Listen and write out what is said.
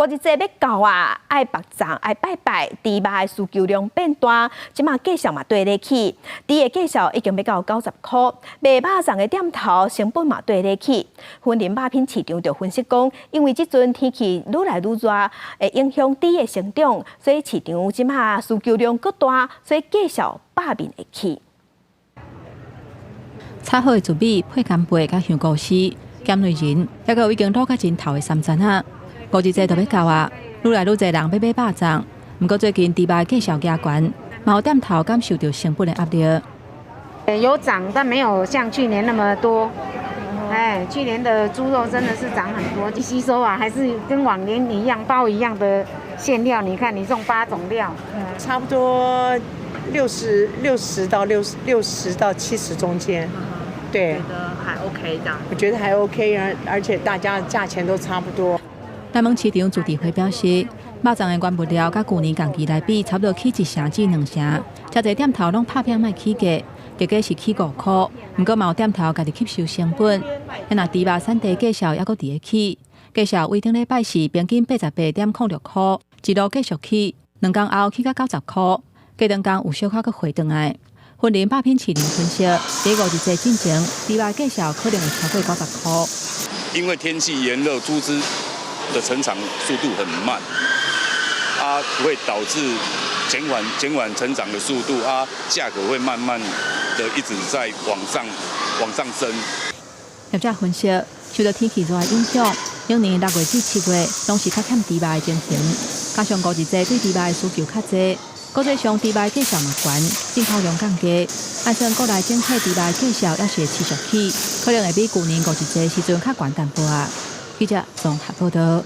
五日节要到啊，爱白粽、爱拜拜，猪肉的需求量变大，即马价上嘛对得起。猪的价上已经要到90块，卖肉粽的店头成本嘛对得起。婚林肉品市场就分析讲，因为即阵天气愈来愈热，会影响猪的成长，所以市场即马需求量更大，所以价上百面会起。炒好的糯米配干贝甲香菇丝，咸内仁，还有已经卤甲真透的三层啊。五日节就要到啊，愈来愈侪人要买肉粽，不过最近猪肉价上加悬，嘛有店头感受到成本的压力。有涨，但没有像去年那么多。去年的猪肉真的是涨很多，吸收啊，还是跟往年一样，包一样的馅料。你看，你送8种料，差不多60到70中间。对，觉得还 OK 这样。我觉得还 OK， 而且大家价钱都差不多。南门市场朱地辉表示，肉粽的原物料甲去年同期来比，差不多起1成至2成，遮侪店头拢拍拼卖起价，价格是起5块。不过嘛有店头家己吸收成本，若猪肉产地价上还阁伫咧起，价上为顶礼拜是平均88.06块，一路继续起，2天后起到90块，过2天有小可阁回转来。婚林肉品市场分析，第5日节进前，猪肉价上可能会超过90块。因为天气炎热，猪只的成长速度很慢，会导致减缓成长的速度，价格会慢慢的一直在往上升。业者分析，受到天气热的影响，今年6月至7月拢是较欠猪肉的情形，加上五日节对猪肉的需求较济，国际上猪肉价上嘛悬，进口量降低，按算国内整体猪肉的价上也是会持续起，可能会比去年五日节时阵较悬淡薄啊。记者综合报道。